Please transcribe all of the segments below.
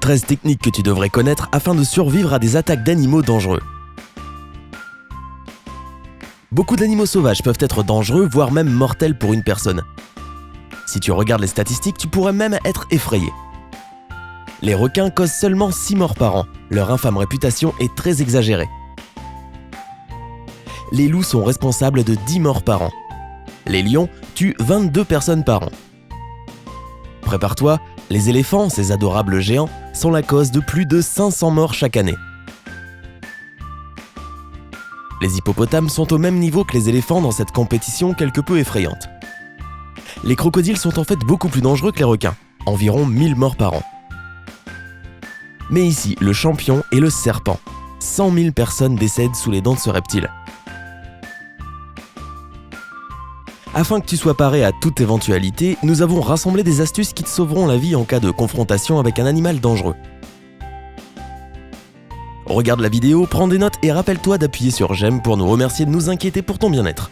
13 techniques que tu devrais connaître afin de survivre à des attaques d'animaux dangereux. Beaucoup d'animaux sauvages peuvent être dangereux, voire même mortels pour une personne. Si tu regardes les statistiques, tu pourrais même être effrayé. Les requins causent seulement 6 morts par an. Leur infâme réputation est très exagérée. Les loups sont responsables de 10 morts par an. Les lions tuent 22 personnes par an. Prépare-toi, les éléphants, ces adorables géants, sont la cause de plus de 500 morts chaque année. Les hippopotames sont au même niveau que les éléphants dans cette compétition quelque peu effrayante. Les crocodiles sont en fait beaucoup plus dangereux que les requins, environ 1000 morts par an. Mais ici, le champion est le serpent. 100 000 personnes décèdent sous les dents de ce reptile. Afin que tu sois paré à toute éventualité, nous avons rassemblé des astuces qui te sauveront la vie en cas de confrontation avec un animal dangereux. Regarde la vidéo, prends des notes et rappelle-toi d'appuyer sur j'aime pour nous remercier de nous inquiéter pour ton bien-être.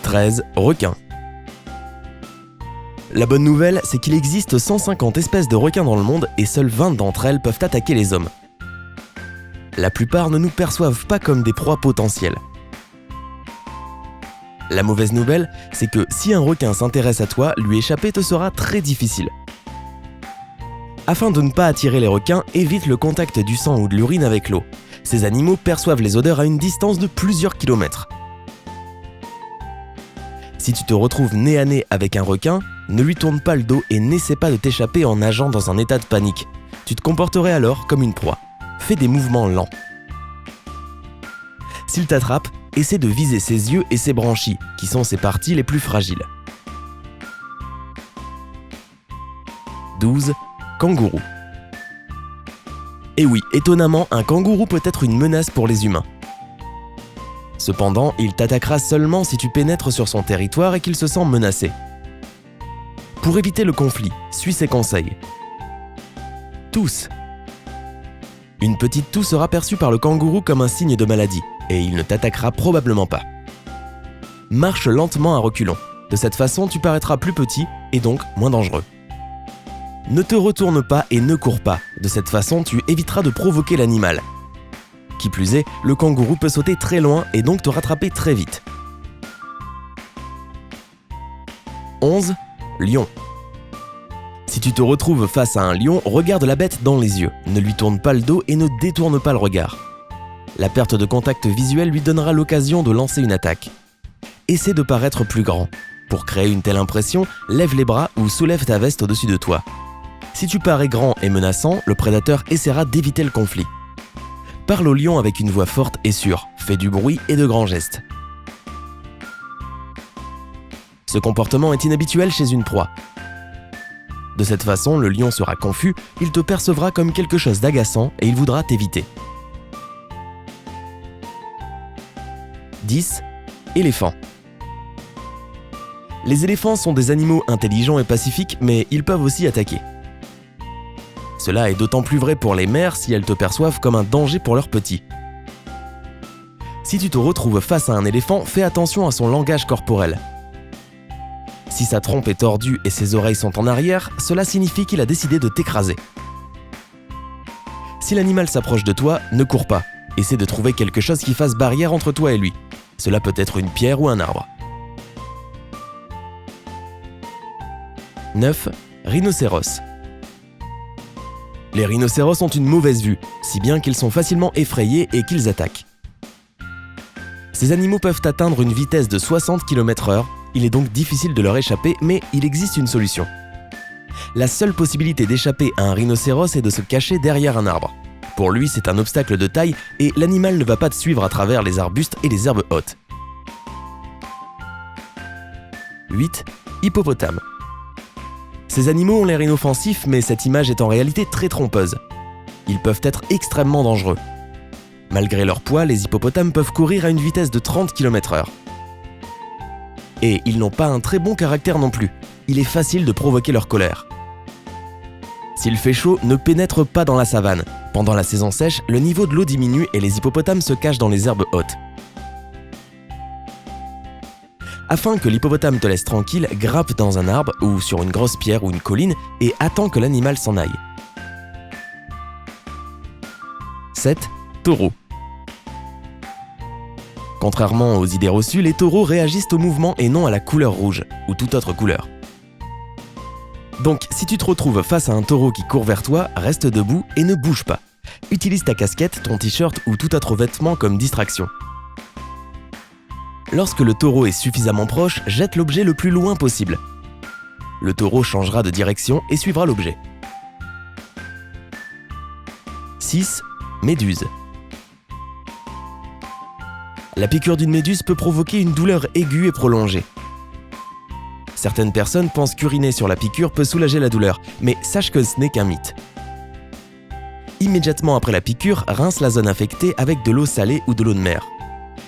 13. Requins. La bonne nouvelle, c'est qu'il existe 150 espèces de requins dans le monde et seules 20 d'entre elles peuvent attaquer les hommes. La plupart ne nous perçoivent pas comme des proies potentielles. La mauvaise nouvelle, c'est que si un requin s'intéresse à toi, lui échapper te sera très difficile. Afin de ne pas attirer les requins, évite le contact du sang ou de l'urine avec l'eau. Ces animaux perçoivent les odeurs à une distance de plusieurs kilomètres. Si tu te retrouves nez à nez avec un requin, ne lui tourne pas le dos et n'essaie pas de t'échapper en nageant dans un état de panique. Tu te comporterais alors comme une proie. Fais des mouvements lents. S'il t'attrape, essaie de viser ses yeux et ses branchies, qui sont ses parties les plus fragiles. 12. Kangourou. Et oui, étonnamment, un kangourou peut être une menace pour les humains. Cependant, il t'attaquera seulement si tu pénètres sur son territoire et qu'il se sent menacé. Pour éviter le conflit, suis ses conseils. Tousse. Une petite toux sera perçue par le kangourou comme un signe de maladie, et il ne t'attaquera probablement pas. Marche lentement à reculons. De cette façon, tu paraîtras plus petit et donc moins dangereux. Ne te retourne pas et ne cours pas. De cette façon, tu éviteras de provoquer l'animal. Qui plus est, le kangourou peut sauter très loin et donc te rattraper très vite. 11. Lion. Si tu te retrouves face à un lion, regarde la bête dans les yeux, ne lui tourne pas le dos et ne détourne pas le regard. La perte de contact visuel lui donnera l'occasion de lancer une attaque. Essaie de paraître plus grand. Pour créer une telle impression, lève les bras ou soulève ta veste au-dessus de toi. Si tu parais grand et menaçant, le prédateur essaiera d'éviter le conflit. Parle au lion avec une voix forte et sûre, fais du bruit et de grands gestes. Ce comportement est inhabituel chez une proie. De cette façon, le lion sera confus, il te percevra comme quelque chose d'agaçant et il voudra t'éviter. 10. Éléphant. Les éléphants sont des animaux intelligents et pacifiques, mais ils peuvent aussi attaquer. Cela est d'autant plus vrai pour les mères si elles te perçoivent comme un danger pour leurs petits. Si tu te retrouves face à un éléphant, fais attention à son langage corporel. Si sa trompe est tordue et ses oreilles sont en arrière, cela signifie qu'il a décidé de t'écraser. Si l'animal s'approche de toi, ne cours pas. Essaie de trouver quelque chose qui fasse barrière entre toi et lui. Cela peut être une pierre ou un arbre. 9. Rhinocéros. Les rhinocéros ont une mauvaise vue, si bien qu'ils sont facilement effrayés et qu'ils attaquent. Ces animaux peuvent atteindre une vitesse de 60 km/h, il est donc difficile de leur échapper, mais il existe une solution. La seule possibilité d'échapper à un rhinocéros est de se cacher derrière un arbre. Pour lui, c'est un obstacle de taille et l'animal ne va pas te suivre à travers les arbustes et les herbes hautes. 8. Hippopotame. Ces animaux ont l'air inoffensifs, mais cette image est en réalité très trompeuse. Ils peuvent être extrêmement dangereux. Malgré leur poids, les hippopotames peuvent courir à une vitesse de 30 km/h. Et ils n'ont pas un très bon caractère non plus. Il est facile de provoquer leur colère. S'il fait chaud, ne pénètre pas dans la savane. Pendant la saison sèche, le niveau de l'eau diminue et les hippopotames se cachent dans les herbes hautes. Afin que l'hippopotame te laisse tranquille, grimpe dans un arbre ou sur une grosse pierre ou une colline et attends que l'animal s'en aille. 7. Taureau. Contrairement aux idées reçues, les taureaux réagissent au mouvement et non à la couleur rouge ou toute autre couleur. Donc, si tu te retrouves face à un taureau qui court vers toi, reste debout et ne bouge pas. Utilise ta casquette, ton t-shirt ou tout autre vêtement comme distraction. Lorsque le taureau est suffisamment proche, jette l'objet le plus loin possible. Le taureau changera de direction et suivra l'objet. 6. Méduse. La piqûre d'une méduse peut provoquer une douleur aiguë et prolongée. Certaines personnes pensent qu'uriner sur la piqûre peut soulager la douleur, mais sache que ce n'est qu'un mythe. Immédiatement après la piqûre, rince la zone infectée avec de l'eau salée ou de l'eau de mer.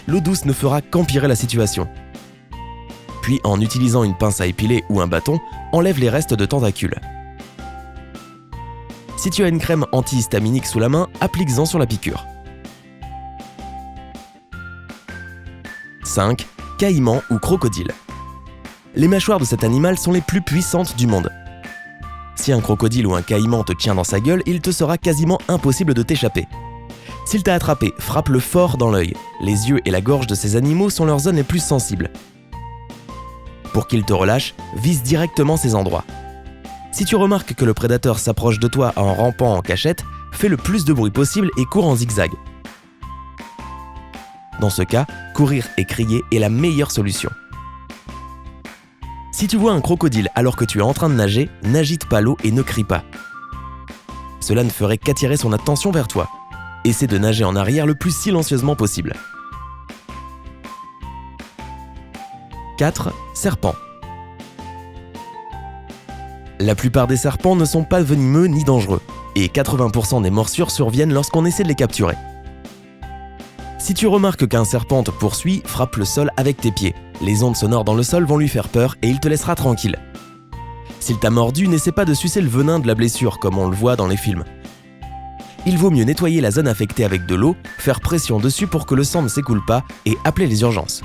L'eau douce ne fera qu'empirer la situation. Puis, en utilisant une pince à épiler ou un bâton, enlève les restes de tentacules. Si tu as une crème antihistaminique sous la main, applique-en sur la piqûre. 5. Caïman ou crocodile. Les mâchoires de cet animal sont les plus puissantes du monde. Si un crocodile ou un caïman te tient dans sa gueule, il te sera quasiment impossible de t'échapper. S'il t'a attrapé, frappe-le fort dans l'œil. Les yeux et la gorge de ces animaux sont leurs zones les plus sensibles. Pour qu'il te relâche, vise directement ces endroits. Si tu remarques que le prédateur s'approche de toi en rampant en cachette, fais le plus de bruit possible et cours en zigzag. Dans ce cas, courir et crier est la meilleure solution. Si tu vois un crocodile alors que tu es en train de nager, n'agite pas l'eau et ne crie pas. Cela ne ferait qu'attirer son attention vers toi. Essaie de nager en arrière le plus silencieusement possible. 4. Serpent. La plupart des serpents ne sont pas venimeux ni dangereux, et 80% des morsures surviennent lorsqu'on essaie de les capturer. Si tu remarques qu'un serpent te poursuit, frappe le sol avec tes pieds. Les ondes sonores dans le sol vont lui faire peur et il te laissera tranquille. S'il t'a mordu, n'essaie pas de sucer le venin de la blessure comme on le voit dans les films. Il vaut mieux nettoyer la zone affectée avec de l'eau, faire pression dessus pour que le sang ne s'écoule pas et appeler les urgences.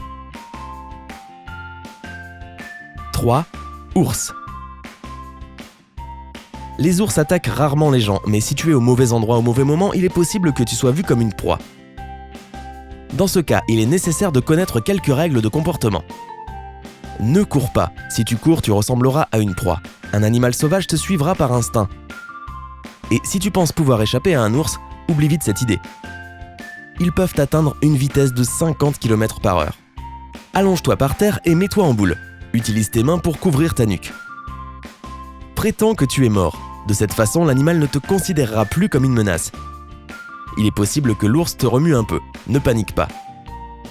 3. Ours. Les ours attaquent rarement les gens, mais si tu es au mauvais endroit au mauvais moment, il est possible que tu sois vu comme une proie. Dans ce cas, il est nécessaire de connaître quelques règles de comportement. Ne cours pas. Si tu cours, tu ressembleras à une proie. Un animal sauvage te suivra par instinct. Et si tu penses pouvoir échapper à un ours, oublie vite cette idée. Ils peuvent atteindre une vitesse de 50 km/h. Allonge-toi par terre et mets-toi en boule. Utilise tes mains pour couvrir ta nuque. Prétends que tu es mort. De cette façon, l'animal ne te considérera plus comme une menace. Il est possible que l'ours te remue un peu. Ne panique pas.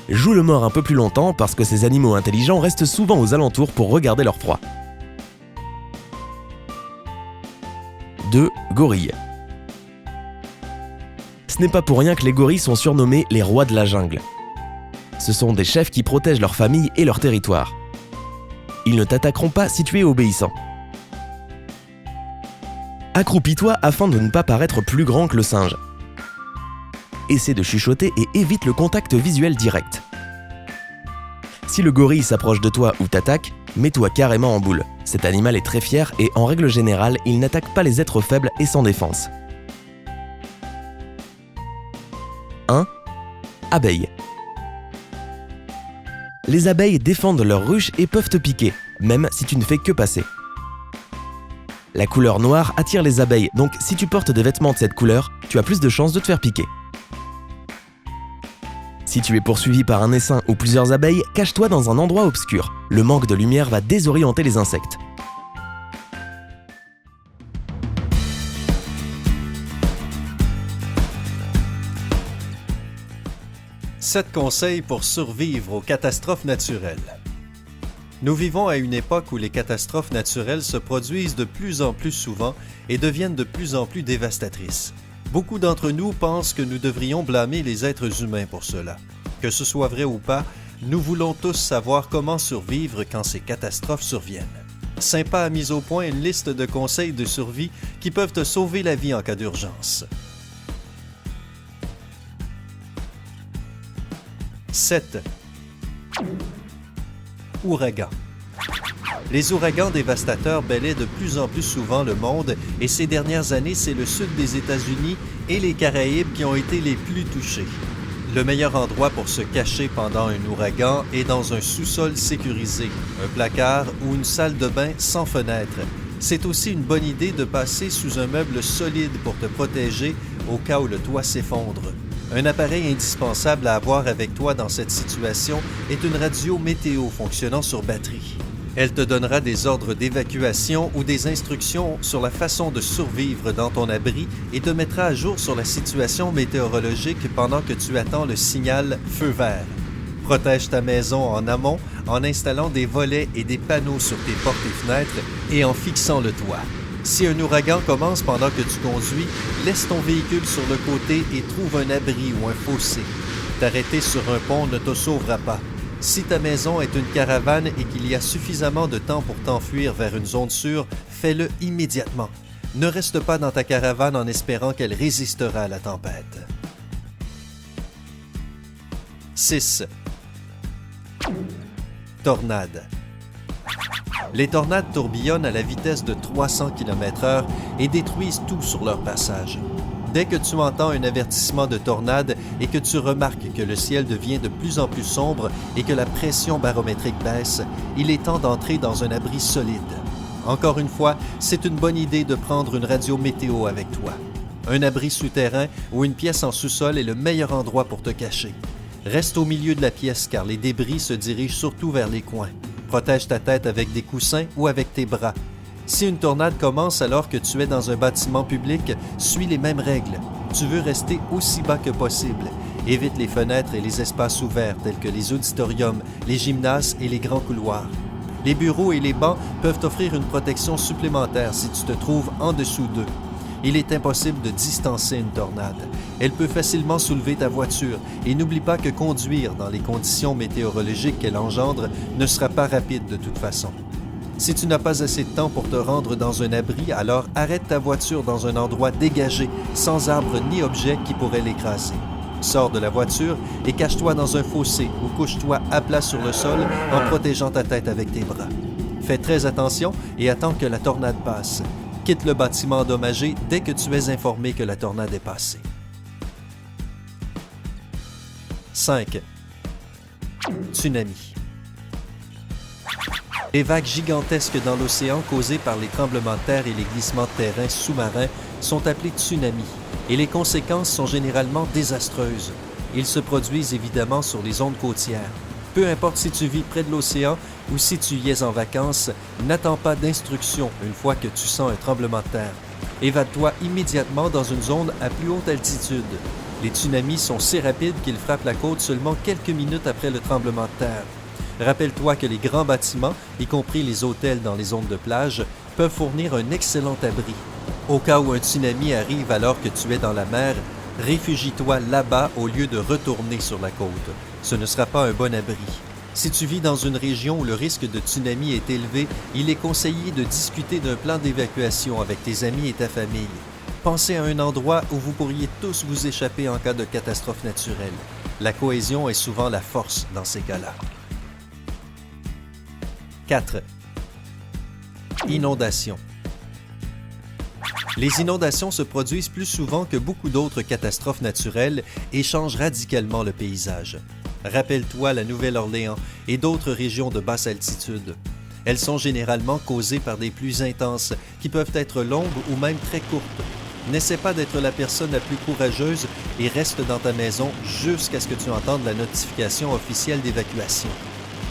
Joue le mort un peu plus longtemps parce que ces animaux intelligents restent souvent aux alentours pour regarder leur proie. 2. Gorilles. Ce n'est pas pour rien que les gorilles sont surnommés les rois de la jungle. Ce sont des chefs qui protègent leur famille et leur territoire. Ils ne t'attaqueront pas si tu es obéissant. Accroupis-toi afin de ne pas paraître plus grand que le singe. Essaie de chuchoter et évite le contact visuel direct. Si le gorille s'approche de toi ou t'attaque, mets-toi carrément en boule. Cet animal est très fier et en règle générale, il n'attaque pas les êtres faibles et sans défense. 1. Abeilles. Les abeilles défendent leur ruche et peuvent te piquer, même si tu ne fais que passer. La couleur noire attire les abeilles, donc si tu portes des vêtements de cette couleur, tu as plus de chances de te faire piquer. Si tu es poursuivi par un essaim ou plusieurs abeilles, cache-toi dans un endroit obscur. Le manque de lumière va désorienter les insectes. Sept conseils pour survivre aux catastrophes naturelles. Nous vivons à une époque où les catastrophes naturelles se produisent de plus en plus souvent et deviennent de plus en plus dévastatrices. Beaucoup d'entre nous pensent que nous devrions blâmer les êtres humains pour cela. Que ce soit vrai ou pas, nous voulons tous savoir comment survivre quand ces catastrophes surviennent. Sympa a mis au point une liste de conseils de survie qui peuvent te sauver la vie en cas d'urgence. 7. Ouragans. Les ouragans dévastateurs balaient de plus en plus souvent le monde et ces dernières années, c'est le sud des États-Unis et les Caraïbes qui ont été les plus touchés. Le meilleur endroit pour se cacher pendant un ouragan est dans un sous-sol sécurisé, un placard ou une salle de bain sans fenêtre. C'est aussi une bonne idée de passer sous un meuble solide pour te protéger au cas où le toit s'effondre. Un appareil indispensable à avoir avec toi dans cette situation est une radio météo fonctionnant sur batterie. Elle te donnera des ordres d'évacuation ou des instructions sur la façon de survivre dans ton abri et te mettra à jour sur la situation météorologique pendant que tu attends le signal feu vert. Protège ta maison en amont en installant des volets et des panneaux sur tes portes et fenêtres et en fixant le toit. Si un ouragan commence pendant que tu conduis, laisse ton véhicule sur le côté et trouve un abri ou un fossé. T'arrêter sur un pont ne te sauvera pas. Si ta maison est une caravane et qu'il y a suffisamment de temps pour t'enfuir vers une zone sûre, fais-le immédiatement. Ne reste pas dans ta caravane en espérant qu'elle résistera à la tempête. 6. Tornades. Les tornades tourbillonnent à la vitesse de 300 km/h et détruisent tout sur leur passage. Dès que tu entends un avertissement de tornade et que tu remarques que le ciel devient de plus en plus sombre et que la pression barométrique baisse, il est temps d'entrer dans un abri solide. Encore une fois, c'est une bonne idée de prendre une radio météo avec toi. Un abri souterrain ou une pièce en sous-sol est le meilleur endroit pour te cacher. Reste au milieu de la pièce car les débris se dirigent surtout vers les coins. Protège ta tête avec des coussins ou avec tes bras. Si une tornade commence alors que tu es dans un bâtiment public, suis les mêmes règles. Tu veux rester aussi bas que possible. Évite les fenêtres et les espaces ouverts tels que les auditoriums, les gymnases et les grands couloirs. Les bureaux et les bancs peuvent t'offrir une protection supplémentaire si tu te trouves en dessous d'eux. Il est impossible de distancer une tornade. Elle peut facilement soulever ta voiture et n'oublie pas que conduire dans les conditions météorologiques qu'elle engendre ne sera pas rapide de toute façon. Si tu n'as pas assez de temps pour te rendre dans un abri, alors arrête ta voiture dans un endroit dégagé, sans arbre ni objet qui pourrait l'écraser. Sors de la voiture et cache-toi dans un fossé ou couche-toi à plat sur le sol en protégeant ta tête avec tes bras. Fais très attention et attends que la tornade passe. Quitte le bâtiment endommagé dès que tu es informé que la tornade est passée. 5. Tsunami. Les vagues gigantesques dans l'océan causées par les tremblements de terre et les glissements de terrain sous-marins sont appelés tsunamis et les conséquences sont généralement désastreuses. Ils se produisent évidemment sur les zones côtières. Peu importe si tu vis près de l'océan ou si tu y es en vacances, n'attends pas d'instructions une fois que tu sens un tremblement de terre. Évade-toi immédiatement dans une zone à plus haute altitude. Les tsunamis sont si rapides qu'ils frappent la côte seulement quelques minutes après le tremblement de terre. Rappelle-toi que les grands bâtiments, y compris les hôtels dans les zones de plage, peuvent fournir un excellent abri. Au cas où un tsunami arrive alors que tu es dans la mer, réfugie-toi là-bas au lieu de retourner sur la côte. Ce ne sera pas un bon abri. Si tu vis dans une région où le risque de tsunami est élevé, il est conseillé de discuter d'un plan d'évacuation avec tes amis et ta famille. Pensez à un endroit où vous pourriez tous vous échapper en cas de catastrophe naturelle. La cohésion est souvent la force dans ces cas-là. 4. Inondations. Les inondations se produisent plus souvent que beaucoup d'autres catastrophes naturelles et changent radicalement le paysage. Rappelle-toi la Nouvelle-Orléans et d'autres régions de basse altitude. Elles sont généralement causées par des pluies intenses qui peuvent être longues ou même très courtes. N'essaie pas d'être la personne la plus courageuse et reste dans ta maison jusqu'à ce que tu entendes la notification officielle d'évacuation.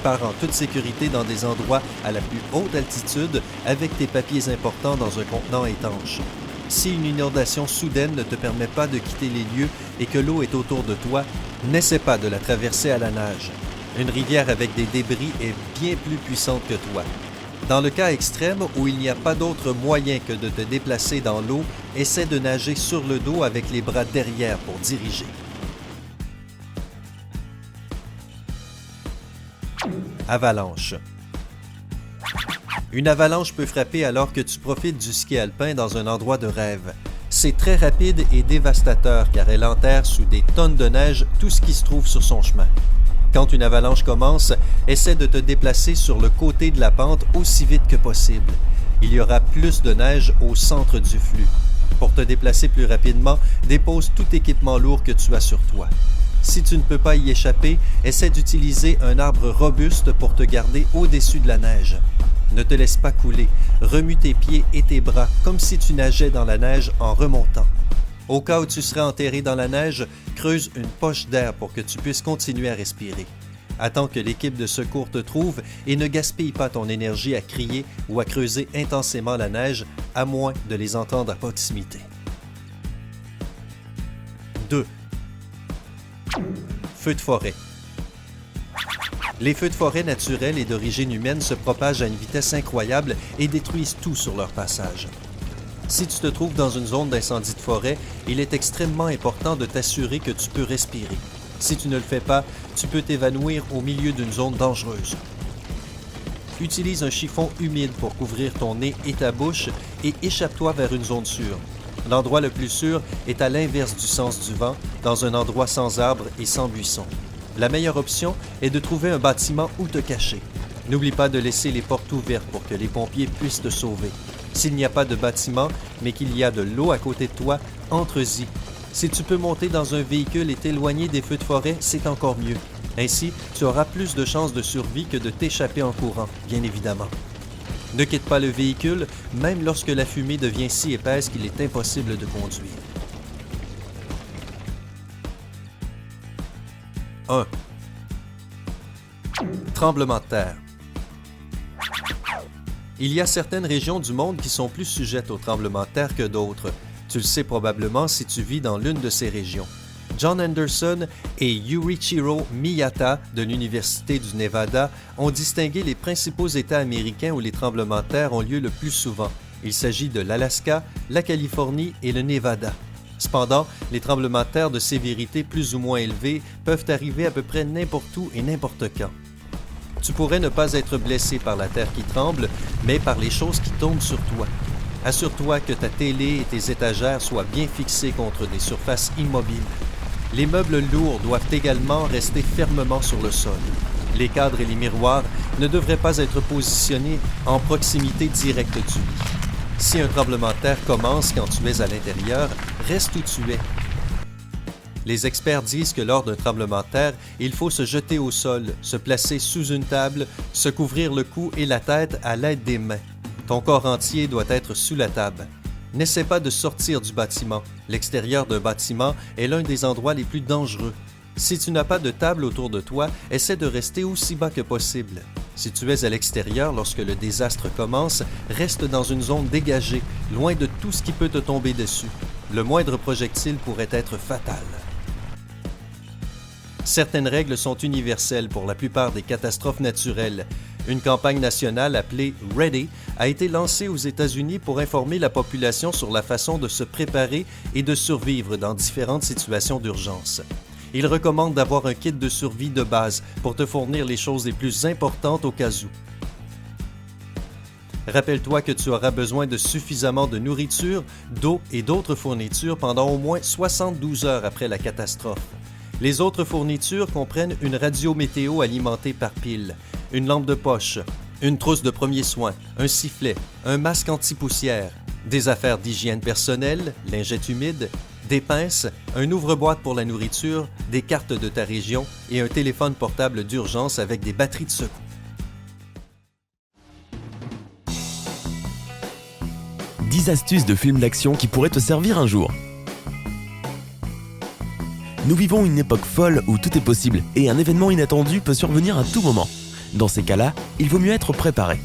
Pars en toute sécurité dans des endroits à la plus haute altitude avec tes papiers importants dans un contenant étanche. Si une inondation soudaine ne te permet pas de quitter les lieux et que l'eau est autour de toi, n'essaie pas de la traverser à la nage. Une rivière avec des débris est bien plus puissante que toi. Dans le cas extrême où il n'y a pas d'autre moyen que de te déplacer dans l'eau, essaie de nager sur le dos avec les bras derrière pour diriger. Avalanche. Une avalanche peut frapper alors que tu profites du ski alpin dans un endroit de rêve. C'est très rapide et dévastateur car elle enterre sous des tonnes de neige tout ce qui se trouve sur son chemin. Quand une avalanche commence, essaie de te déplacer sur le côté de la pente aussi vite que possible. Il y aura plus de neige au centre du flux. Pour te déplacer plus rapidement, dépose tout équipement lourd que tu as sur toi. Si tu ne peux pas y échapper, essaie d'utiliser un arbre robuste pour te garder au-dessus de la neige. Ne te laisse pas couler, remue tes pieds et tes bras comme si tu nageais dans la neige en remontant. Au cas où tu serais enterré dans la neige, creuse une poche d'air pour que tu puisses continuer à respirer. Attends que l'équipe de secours te trouve et ne gaspille pas ton énergie à crier ou à creuser intensément la neige, à moins de les entendre à proximité. 2. Feux de forêt. Les feux de forêt naturels et d'origine humaine se propagent à une vitesse incroyable et détruisent tout sur leur passage. Si tu te trouves dans une zone d'incendie de forêt, il est extrêmement important de t'assurer que tu peux respirer. Si tu ne le fais pas, tu peux t'évanouir au milieu d'une zone dangereuse. Utilise un chiffon humide pour couvrir ton nez et ta bouche et échappe-toi vers une zone sûre. L'endroit le plus sûr est à l'inverse du sens du vent, dans un endroit sans arbres et sans buissons. La meilleure option est de trouver un bâtiment où te cacher. N'oublie pas de laisser les portes ouvertes pour que les pompiers puissent te sauver. S'il n'y a pas de bâtiment, mais qu'il y a de l'eau à côté de toi, entre-y. Si tu peux monter dans un véhicule et t'éloigner des feux de forêt, c'est encore mieux. Ainsi, tu auras plus de chances de survie que de t'échapper en courant, bien évidemment. Ne quitte pas le véhicule, même lorsque la fumée devient si épaisse qu'il est impossible de conduire. 1. Tremblement de terre. Il y a certaines régions du monde qui sont plus sujettes aux tremblements de terre que d'autres. Tu le sais probablement si tu vis dans l'une de ces régions. John Anderson et Yurichiro Miyata de l'Université du Nevada ont distingué les principaux États américains où les tremblements de terre ont lieu le plus souvent. Il s'agit de l'Alaska, la Californie et le Nevada. Cependant, les tremblements de terre de sévérité plus ou moins élevée peuvent arriver à peu près n'importe où et n'importe quand. Tu pourrais ne pas être blessé par la terre qui tremble, mais par les choses qui tombent sur toi. Assure-toi que ta télé et tes étagères soient bien fixées contre des surfaces immobiles. Les meubles lourds doivent également rester fermement sur le sol. Les cadres et les miroirs ne devraient pas être positionnés en proximité directe du lit. Si un tremblement de terre commence quand tu es à l'intérieur, reste où tu es. Les experts disent que lors d'un tremblement de terre, il faut se jeter au sol, se placer sous une table, se couvrir le cou et la tête à l'aide des mains. Ton corps entier doit être sous la table. N'essaie pas de sortir du bâtiment. L'extérieur d'un bâtiment est l'un des endroits les plus dangereux. Si tu n'as pas de table autour de toi, essaie de rester aussi bas que possible. Si tu es à l'extérieur lorsque le désastre commence, reste dans une zone dégagée, loin de tout ce qui peut te tomber dessus. Le moindre projectile pourrait être fatal. Certaines règles sont universelles pour la plupart des catastrophes naturelles. Une campagne nationale appelée Ready a été lancée aux États-Unis pour informer la population sur la façon de se préparer et de survivre dans différentes situations d'urgence. Il recommande d'avoir un kit de survie de base pour te fournir les choses les plus importantes au cas où. Rappelle-toi que tu auras besoin de suffisamment de nourriture, d'eau et d'autres fournitures pendant au moins 72 heures après la catastrophe. Les autres fournitures comprennent une radio météo alimentée par pile, une lampe de poche, une trousse de premiers soins, un sifflet, un masque anti-poussière, des affaires d'hygiène personnelle, lingettes humides, des pinces, un ouvre-boîte pour la nourriture, des cartes de ta région et un téléphone portable d'urgence avec des batteries de secours. « 10 astuces de films d'action qui pourraient te servir un jour ». Nous vivons une époque folle où tout est possible et un événement inattendu peut survenir à tout moment. Dans ces cas-là, il vaut mieux être préparé.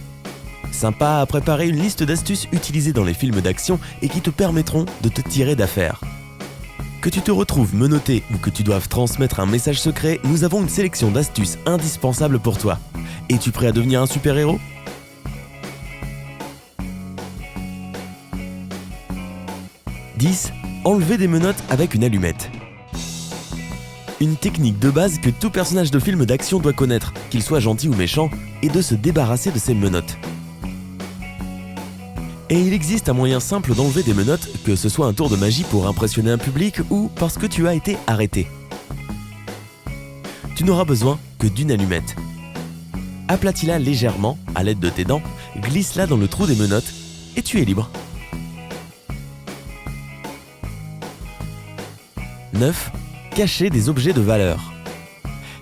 Sympa à préparer une liste d'astuces utilisées dans les films d'action et qui te permettront de te tirer d'affaire. Que tu te retrouves menotté ou que tu doives transmettre un message secret, nous avons une sélection d'astuces indispensables pour toi. Es-tu prêt à devenir un super-héros ? 10. Enlever des menottes avec une allumette. Une technique de base que tout personnage de film d'action doit connaître, qu'il soit gentil ou méchant, est de se débarrasser de ses menottes. Et il existe un moyen simple d'enlever des menottes, que ce soit un tour de magie pour impressionner un public ou parce que tu as été arrêté. Tu n'auras besoin que d'une allumette. Aplatis-la légèrement à l'aide de tes dents, glisse-la dans le trou des menottes et tu es libre. 9. Cacher des objets de valeur.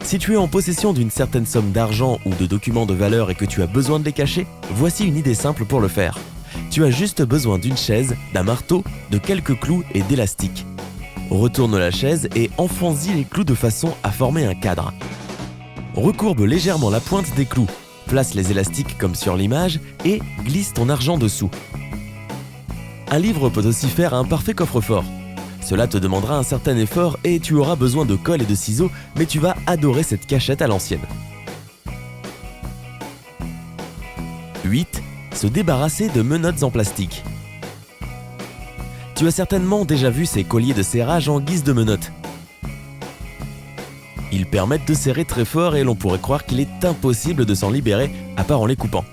Si tu es en possession d'une certaine somme d'argent ou de documents de valeur et que tu as besoin de les cacher, voici une idée simple pour le faire. Tu as juste besoin d'une chaise, d'un marteau, de quelques clous et d'élastiques. Retourne la chaise et enfonce-y les clous de façon à former un cadre. Recourbe légèrement la pointe des clous, place les élastiques comme sur l'image et glisse ton argent dessous. Un livre peut aussi faire un parfait coffre-fort. Cela te demandera un certain effort et tu auras besoin de colle et de ciseaux, mais tu vas adorer cette cachette à l'ancienne. 8. Se débarrasser de menottes en plastique. Tu as certainement déjà vu ces colliers de serrage en guise de menottes. Ils permettent de serrer très fort et l'on pourrait croire qu'il est impossible de s'en libérer à part en les coupant.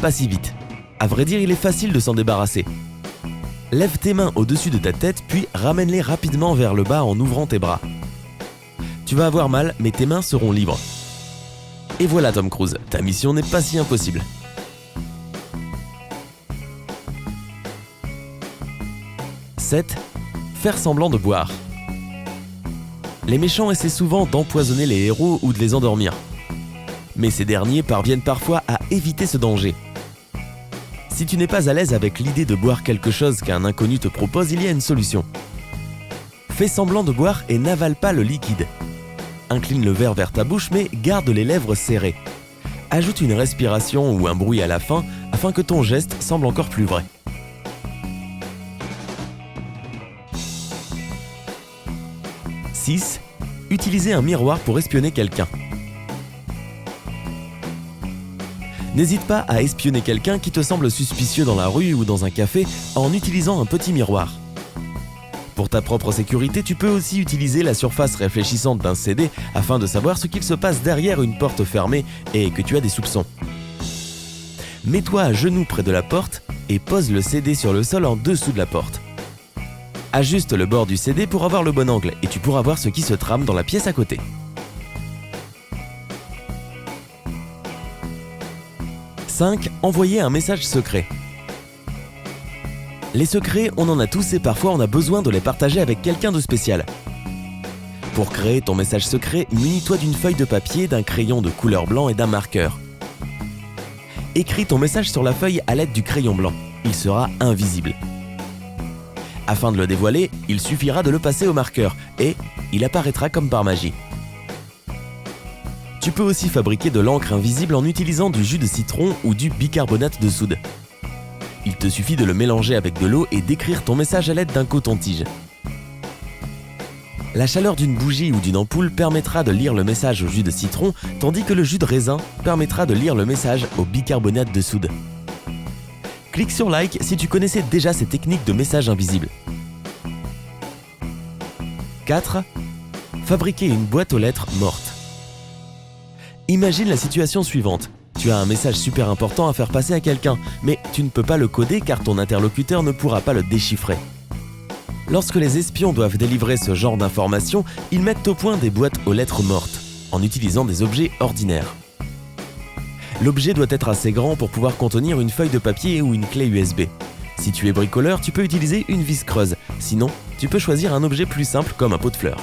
Pas si vite. À vrai dire, il est facile de s'en débarrasser. Lève tes mains au-dessus de ta tête puis ramène-les rapidement vers le bas en ouvrant tes bras. Tu vas avoir mal, mais tes mains seront libres. Et voilà Tom Cruise, ta mission n'est pas si impossible. 7. Faire semblant de boire. Les méchants essaient souvent d'empoisonner les héros ou de les endormir. Mais ces derniers parviennent parfois à éviter ce danger. Si tu n'es pas à l'aise avec l'idée de boire quelque chose qu'un inconnu te propose, il y a une solution. Fais semblant de boire et n'avale pas le liquide. Incline le verre vers ta bouche mais garde les lèvres serrées. Ajoute une respiration ou un bruit à la fin afin que ton geste semble encore plus vrai. 6. Utiliser un miroir pour espionner quelqu'un. N'hésite pas à espionner quelqu'un qui te semble suspicieux dans la rue ou dans un café en utilisant un petit miroir. Pour ta propre sécurité, tu peux aussi utiliser la surface réfléchissante d'un CD afin de savoir ce qu'il se passe derrière une porte fermée et que tu as des soupçons. Mets-toi à genoux près de la porte et pose le CD sur le sol en dessous de la porte. Ajuste le bord du CD pour avoir le bon angle et tu pourras voir ce qui se trame dans la pièce à côté. 5. Envoyer un message secret. Les secrets, on en a tous et parfois on a besoin de les partager avec quelqu'un de spécial. Pour créer ton message secret, munis-toi d'une feuille de papier, d'un crayon de couleur blanc et d'un marqueur. Écris ton message sur la feuille à l'aide du crayon blanc. Il sera invisible. Afin de le dévoiler, il suffira de le passer au marqueur et il apparaîtra comme par magie. Tu peux aussi fabriquer de l'encre invisible en utilisant du jus de citron ou du bicarbonate de soude. Il te suffit de le mélanger avec de l'eau et d'écrire ton message à l'aide d'un coton-tige. La chaleur d'une bougie ou d'une ampoule permettra de lire le message au jus de citron, tandis que le jus de raisin permettra de lire le message au bicarbonate de soude. Clique sur like si tu connaissais déjà ces techniques de message invisible. 4. Fabriquer une boîte aux lettres morte. Imagine la situation suivante. Tu as un message super important à faire passer à quelqu'un, mais tu ne peux pas le coder car ton interlocuteur ne pourra pas le déchiffrer. Lorsque les espions doivent délivrer ce genre d'informations, ils mettent au point des boîtes aux lettres mortes, en utilisant des objets ordinaires. L'objet doit être assez grand pour pouvoir contenir une feuille de papier ou une clé USB. Si tu es bricoleur, tu peux utiliser une vis creuse. Sinon, tu peux choisir un objet plus simple comme un pot de fleurs.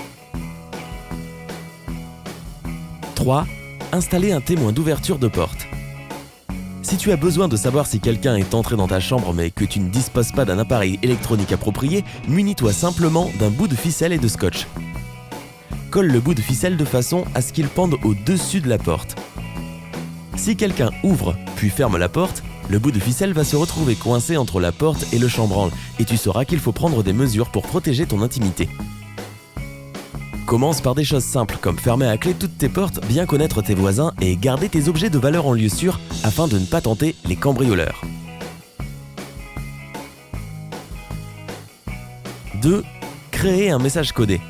3. Installer un témoin d'ouverture de porte. Si tu as besoin de savoir si quelqu'un est entré dans ta chambre mais que tu ne disposes pas d'un appareil électronique approprié, munis-toi simplement d'un bout de ficelle et de scotch. Colle le bout de ficelle de façon à ce qu'il pende au-dessus de la porte. Si quelqu'un ouvre puis ferme la porte, le bout de ficelle va se retrouver coincé entre la porte et le chambranle et tu sauras qu'il faut prendre des mesures pour protéger ton intimité. Commence par des choses simples comme fermer à clé toutes tes portes, bien connaître tes voisins et garder tes objets de valeur en lieu sûr afin de ne pas tenter les cambrioleurs. 2. Créer un message codé.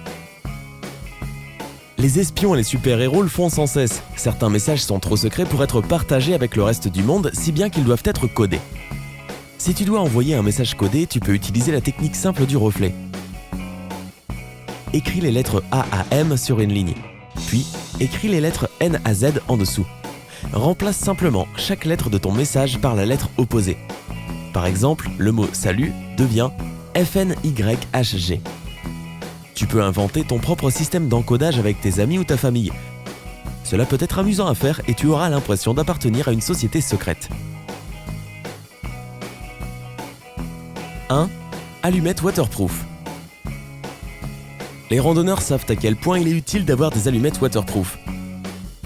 Les espions et les super-héros le font sans cesse. Certains messages sont trop secrets pour être partagés avec le reste du monde, si bien qu'ils doivent être codés. Si tu dois envoyer un message codé, tu peux utiliser la technique simple du reflet. Écris les lettres A à M sur une ligne. Puis, écris les lettres N à Z en dessous. Remplace simplement chaque lettre de ton message par la lettre opposée. Par exemple, le mot salut devient FNYHG. Tu peux inventer ton propre système d'encodage avec tes amis ou ta famille. Cela peut être amusant à faire et tu auras l'impression d'appartenir à une société secrète. 1. Allumette waterproof. Les randonneurs savent à quel point il est utile d'avoir des allumettes waterproof.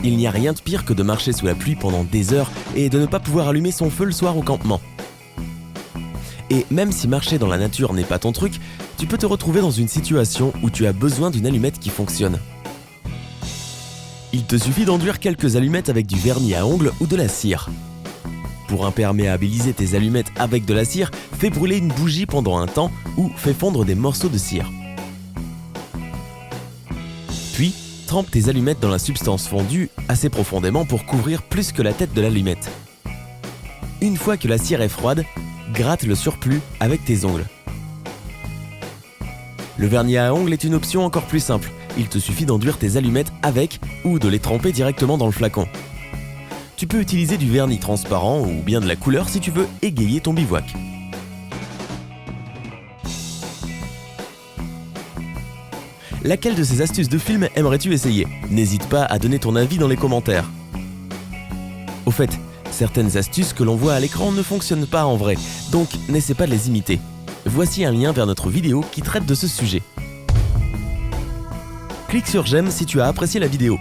Il n'y a rien de pire que de marcher sous la pluie pendant des heures et de ne pas pouvoir allumer son feu le soir au campement. Et même si marcher dans la nature n'est pas ton truc, tu peux te retrouver dans une situation où tu as besoin d'une allumette qui fonctionne. Il te suffit d'enduire quelques allumettes avec du vernis à ongles ou de la cire. Pour imperméabiliser tes allumettes avec de la cire, fais brûler une bougie pendant un temps ou fais fondre des morceaux de cire. Puis, trempe tes allumettes dans la substance fondue assez profondément pour couvrir plus que la tête de l'allumette. Une fois que la cire est froide, gratte le surplus avec tes ongles. Le vernis à ongles est une option encore plus simple. Il te suffit d'enduire tes allumettes avec ou de les tremper directement dans le flacon. Tu peux utiliser du vernis transparent ou bien de la couleur si tu veux égayer ton bivouac. Laquelle de ces astuces de film aimerais-tu essayer ? N'hésite pas à donner ton avis dans les commentaires. Au fait, certaines astuces que l'on voit à l'écran ne fonctionnent pas en vrai, donc n'essaie pas de les imiter. Voici un lien vers notre vidéo qui traite de ce sujet. Clique sur j'aime si tu as apprécié la vidéo.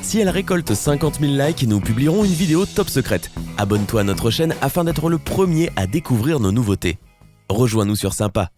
Si elle récolte 50 000 likes, nous publierons une vidéo top secrète. Abonne-toi à notre chaîne afin d'être le premier à découvrir nos nouveautés. Rejoins-nous sur Sympa.